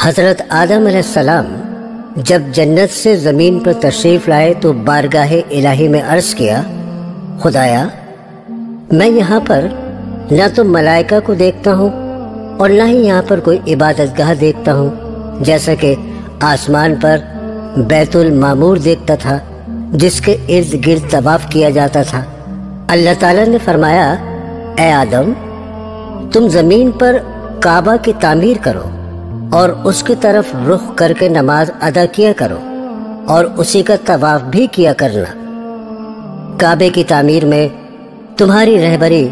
حضرت آدم علیہ السلام جب جنت سے زمین پر تشریف لائے تو بارگاہ الہی میں عرض کیا، خدایا میں یہاں پر نہ تو ملائکہ کو دیکھتا ہوں اور نہ ہی یہاں پر کوئی عبادت گاہ دیکھتا ہوں، جیسا کہ آسمان پر بیت المعمور دیکھتا تھا جس کے ارد گرد طواف کیا جاتا تھا۔ اللہ تعالیٰ نے فرمایا، اے آدم تم زمین پر کعبہ کی تعمیر کرو اور اس کی طرف رخ کر کے نماز ادا کیا کرو اور اسی کا طواف بھی کیا کرنا۔ کعبے کی تعمیر میں تمہاری رہبری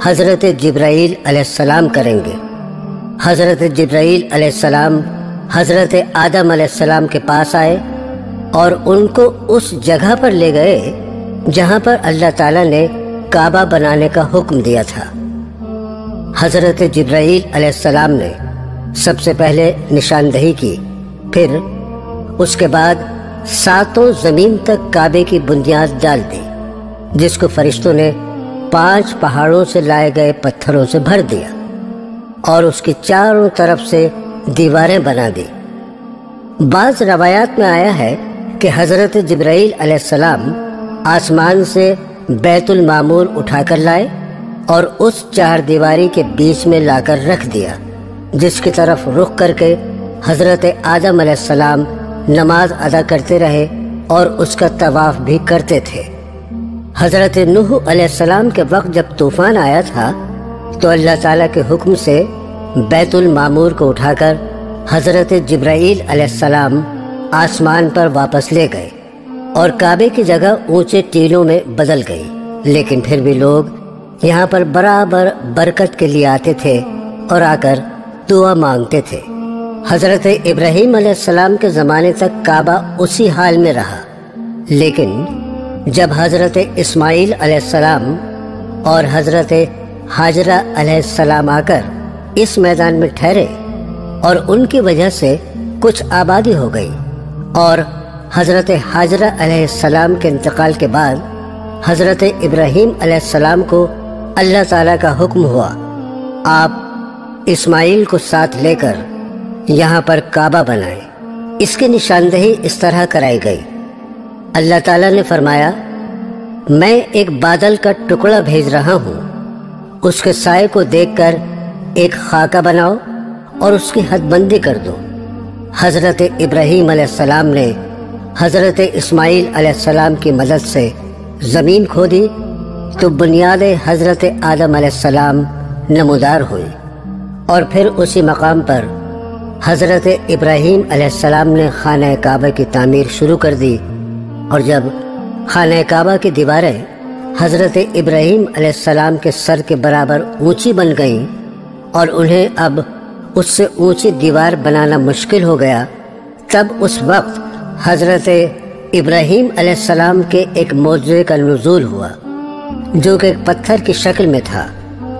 حضرت جبرائیل علیہ السلام کریں گے۔ حضرت جبرائیل علیہ السلام حضرت آدم علیہ السلام کے پاس آئے اور ان کو اس جگہ پر لے گئے جہاں پر اللہ تعالیٰ نے کعبہ بنانے کا حکم دیا تھا۔ حضرت جبرائیل علیہ السلام نے سب سے پہلے نشاندہی کی، پھر اس کے بعد 7 زمین تک کعبے کی بنیاد ڈال دی، جس کو فرشتوں نے 5 پہاڑوں سے لائے گئے پتھروں سے بھر دیا اور اس کی چاروں طرف سے دیواریں بنا دی۔ بعض روایات میں آیا ہے کہ حضرت جبرائیل علیہ السلام آسمان سے بیت المعمور اٹھا کر لائے اور اس 4 دیواری کے بیچ میں لا کر رکھ دیا، جس کی طرف رخ کر کے حضرت آدم علیہ السلام نماز ادا کرتے رہے اور اس کا طواف بھی کرتے تھے۔ حضرت نوح علیہ السلام کے وقت جب طوفان آیا تھا تو اللہ تعالیٰ کے حکم سے بیت المعمور کو اٹھا کر حضرت جبرائیل علیہ السلام آسمان پر واپس لے گئے اور کعبے کی جگہ اونچے ٹیلوں میں بدل گئی، لیکن پھر بھی لوگ یہاں پر برابر برکت کے لیے آتے تھے اور آ کر دعا مانگتے تھے۔ حضرت ابراہیم علیہ السلام کے زمانے تک کعبہ اسی حال میں رہا، لیکن جب حضرت اسماعیل علیہ السلام اور حضرت ہاجرہ علیہ السلام آ کر اس میدان میں ٹھہرے اور ان کی وجہ سے کچھ آبادی ہو گئی، اور حضرت ہاجرہ علیہ السلام کے انتقال کے بعد حضرت ابراہیم علیہ السلام کو اللہ تعالیٰ کا حکم ہوا، آپ اسماعیل کو ساتھ لے کر یہاں پر کعبہ بنائیں۔ اس کی نشاندہی اس طرح کرائی گئی۔ اللہ تعالیٰ نے فرمایا، میں ایک بادل کا ٹکڑا بھیج رہا ہوں، اس کے سائے کو دیکھ کر ایک خاکہ بناؤ اور اس کی حد بندی کر دو۔ حضرت ابراہیم علیہ السلام نے حضرت اسماعیل علیہ السلام کی مدد سے زمین کھودی تو بنیاد حضرت آدم علیہ السلام نمودار ہوئی، اور پھر اسی مقام پر حضرت ابراہیم علیہ السلام نے خانہ کعبہ کی تعمیر شروع کر دی، اور جب خانہ کعبہ کی دیواریں حضرت ابراہیم علیہ السلام کے سر کے برابر اونچی بن گئیں اور انہیں اب اس سے اونچی دیوار بنانا مشکل ہو گیا، تب اس وقت حضرت ابراہیم علیہ السلام کے ایک معجزے کا نزول ہوا، جو کہ ایک پتھر کی شکل میں تھا،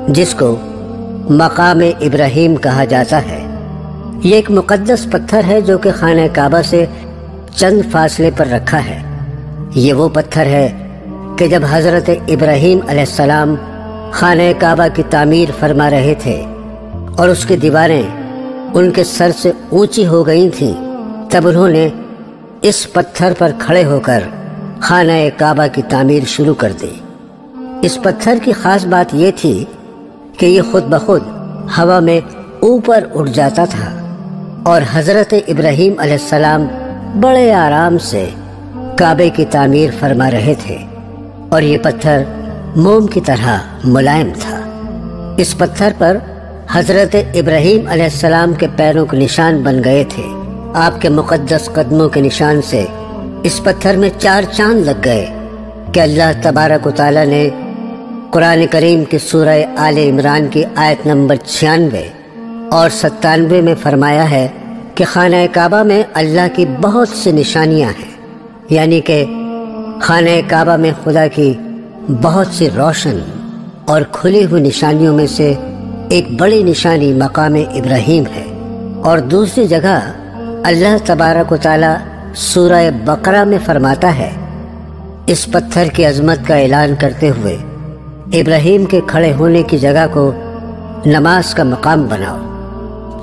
جس کو مقام ابراہیم کہا جاتا ہے۔ یہ ایک مقدس پتھر ہے جو کہ خانہ کعبہ سے چند فاصلے پر رکھا ہے۔ یہ وہ پتھر ہے کہ جب حضرت ابراہیم علیہ السلام خانہ کعبہ کی تعمیر فرما رہے تھے اور اس کی دیواریں ان کے سر سے اونچی ہو گئی تھیں، تب انہوں نے اس پتھر پر کھڑے ہو کر خانہ کعبہ کی تعمیر شروع کر دی۔ اس پتھر کی خاص بات یہ تھی کہ یہ خود بخود ہوا میں اوپر اٹھ جاتا تھا، اور حضرت ابراہیم علیہ السلام بڑے آرام سے کعبے کی تعمیر فرما رہے تھے، اور یہ پتھر موم کی طرح ملائم تھا۔ اس پتھر پر حضرت ابراہیم علیہ السلام کے پیروں کے نشان بن گئے تھے۔ آپ کے مقدس قدموں کے نشان سے اس پتھر میں 4 چاند لگ گئے کہ اللہ تبارک و تعالیٰ نے قرآن کریم کی سورہ آل عمران کی آیت نمبر 96 اور 97 میں فرمایا ہے کہ خانہ کعبہ میں اللہ کی بہت سی نشانیاں ہیں، یعنی کہ خانہ کعبہ میں خدا کی بہت سی روشن اور کھلی ہوئی نشانیوں میں سے ایک بڑی نشانی مقام ابراہیم ہے۔ اور دوسری جگہ اللہ تبارک و تعالیٰ سورہ بقرہ میں فرماتا ہے، اس پتھر کی عظمت کا اعلان کرتے ہوئے ابراہیم کے کھڑے ہونے کی جگہ کو نماز کا مقام بناؤ۔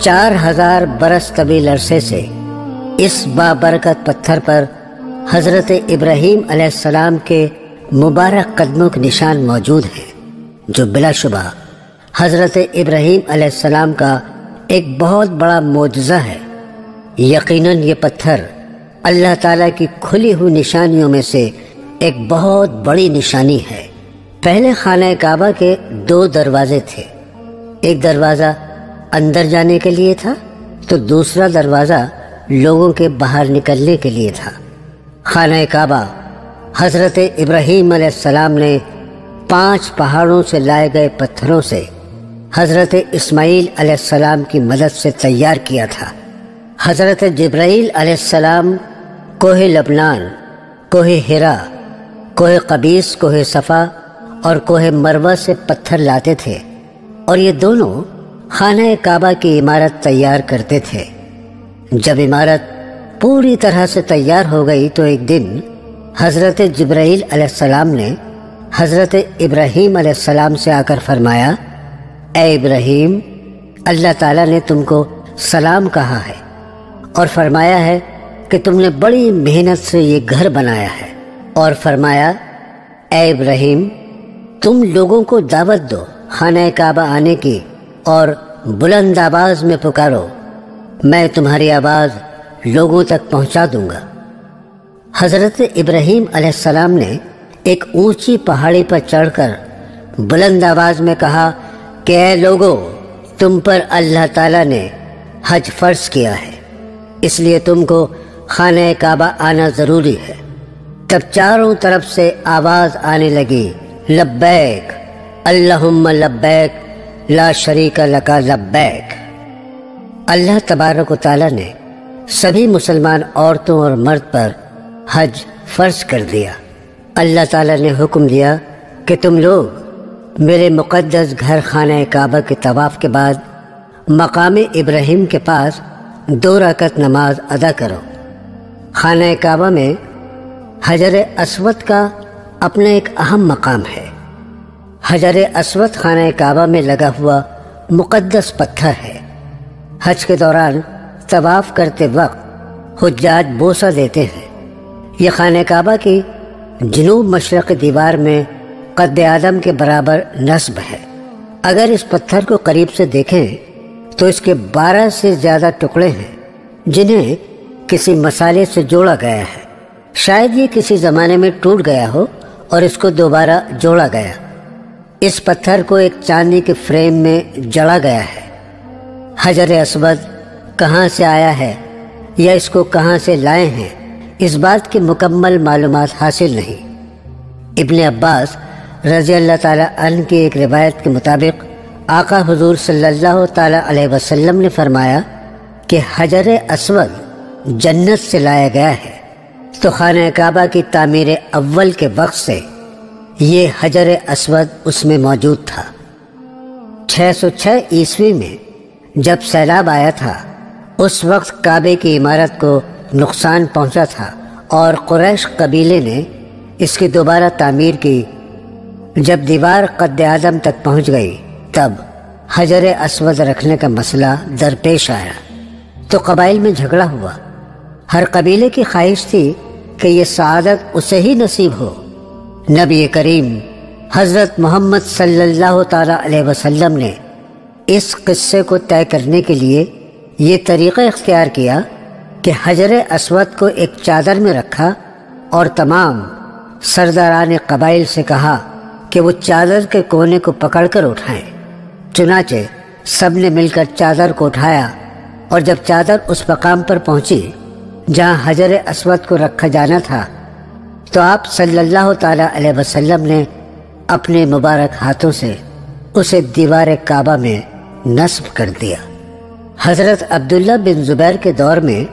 4000 برس طویل عرصے سے اس بابرکت پتھر پر حضرت ابراہیم علیہ السلام کے مبارک قدموں کے نشان موجود ہیں، جو بلا شبہ حضرت ابراہیم علیہ السلام کا ایک بہت بڑا معجزہ ہے۔ یقیناً یہ پتھر اللہ تعالیٰ کی کھلی ہوئی نشانیوں میں سے ایک بہت بڑی نشانی ہے۔ پہلے خانہ کعبہ کے 2 دروازے تھے، ایک دروازہ اندر جانے کے لیے تھا تو دوسرا دروازہ لوگوں کے باہر نکلنے کے لیے تھا۔ خانہ کعبہ حضرت ابراہیم علیہ السلام نے 5 پہاڑوں سے لائے گئے پتھروں سے حضرت اسماعیل علیہ السلام کی مدد سے تیار کیا تھا۔ حضرت جبرائیل علیہ السلام کوہ لبنان، کوہ ہرا، کوہ قبیس، کوہ صفا اور کوہ مروہ سے پتھر لاتے تھے، اور یہ دونوں خانہ کعبہ کی عمارت تیار کرتے تھے۔ جب عمارت پوری طرح سے تیار ہو گئی تو ایک دن حضرت جبرائیل علیہ السلام نے حضرت ابراہیم علیہ السلام سے آ کر فرمایا، اے ابراہیم، اللہ تعالیٰ نے تم کو سلام کہا ہے اور فرمایا ہے کہ تم نے بڑی محنت سے یہ گھر بنایا ہے، اور فرمایا، اے ابراہیم، تم لوگوں کو دعوت دو خانہ کعبہ آنے کی اور بلند آواز میں پکارو، میں تمہاری آواز لوگوں تک پہنچا دوں گا۔ حضرت ابراہیم علیہ السلام نے ایک اونچی پہاڑی پر چڑھ کر بلند آواز میں کہا کہ اے لوگو، تم پر اللہ تعالیٰ نے حج فرض کیا ہے، اس لیے تم کو خانہ کعبہ آنا ضروری ہے۔ تب چاروں طرف سے آواز آنے لگی، لبیک اللہم لبیک لا شریک لک لبیک۔ اللہ تبارک و تعالیٰ نے سبھی مسلمان عورتوں اور مرد پر حج فرض کر دیا۔ اللہ تعالیٰ نے حکم دیا کہ تم لوگ میرے مقدس گھر خانہ کعبہ کے طواف کے بعد مقام ابراہیم کے پاس 2 رکعت نماز ادا کرو۔ خانہ کعبہ میں حجر اسود کا اپنا ایک اہم مقام ہے۔ حجر اسود خانہ کعبہ میں لگا ہوا مقدس پتھر ہے۔ حج کے دوران طواف کرتے وقت حجاج بوسہ دیتے ہیں۔ یہ خانہ کعبہ کی جنوب مشرقی دیوار میں قد آدم کے برابر نصب ہے۔ اگر اس پتھر کو قریب سے دیکھیں تو اس کے 12 سے زیادہ ٹکڑے ہیں جنہیں کسی مسالے سے جوڑا گیا ہے۔ شاید یہ کسی زمانے میں ٹوٹ گیا ہو اور اس کو دوبارہ جوڑا گیا۔ اس پتھر کو ایک چاندی کے فریم میں جڑا گیا ہے۔ حجر اسود کہاں سے آیا ہے یا اس کو کہاں سے لائے ہیں، اس بات کی مکمل معلومات حاصل نہیں۔ ابن عباس رضی اللہ تعالیٰ عنہ کی ایک روایت کے مطابق آقا حضور صلی اللہ تعالیٰ علیہ وسلم نے فرمایا کہ حجر اسود جنت سے لایا گیا ہے، تو خانہ کعبہ کی تعمیر اول کے وقت سے یہ حجر اسود اس میں موجود تھا۔ 606 عیسوی میں جب سیلاب آیا تھا، اس وقت کعبے کی عمارت کو نقصان پہنچا تھا اور قریش قبیلے نے اس کی دوبارہ تعمیر کی۔ جب دیوار قد آدم تک پہنچ گئی تب حجر اسود رکھنے کا مسئلہ درپیش آیا تو قبائل میں جھگڑا ہوا۔ ہر قبیلے کی خواہش تھی کہ یہ سعادت اسے ہی نصیب ہو۔ نبی کریم حضرت محمد صلی اللہ تعالیٰ علیہ وسلم نے اس قصے کو طے کرنے کے لیے یہ طریقہ اختیار کیا کہ حجر اسود کو ایک چادر میں رکھا اور تمام سرداران قبائل سے کہا کہ وہ چادر کے کونے کو پکڑ کر اٹھائیں۔ چنانچہ سب نے مل کر چادر کو اٹھایا، اور جب چادر اس مقام پر پہنچی جہاں حجر اسود کو رکھا جانا تھا تو آپ صلی اللہ تعالیٰ علیہ وسلم نے اپنے مبارک ہاتھوں سے اسے دیوار کعبہ میں نصب کر دیا۔ حضرت عبداللہ بن زبیر کے دور میں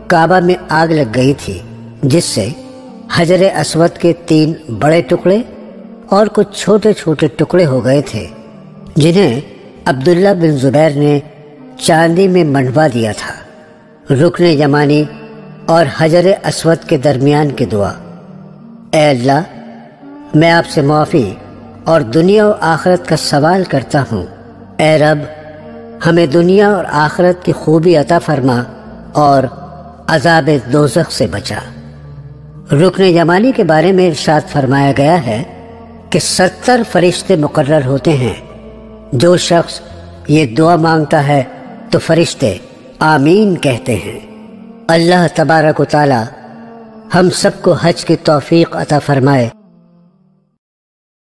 کعبہ میں آگ لگ گئی تھی، جس سے حجر اسود کے 3 بڑے ٹکڑے اور کچھ چھوٹے چھوٹے ٹکڑے ہو گئے تھے، جنہیں عبداللہ بن زبیر نے چاندی میں منڈوا دیا تھا۔ رکن یمانی اور حجر اسود کے درمیان کی دعا: اے اللہ، میں آپ سے معافی اور دنیا و آخرت کا سوال کرتا ہوں۔ اے رب، ہمیں دنیا اور آخرت کی خوبی عطا فرما اور عذاب دوزخ سے بچا۔ رکن یمانی کے بارے میں ارشاد فرمایا گیا ہے کہ 70 فرشتے مقرر ہوتے ہیں۔ جو شخص یہ دعا مانگتا ہے تو فرشتے آمین کہتے ہیں۔ اللہ تبارک و تعالی ہم سب کو حج کی توفیق عطا فرمائے۔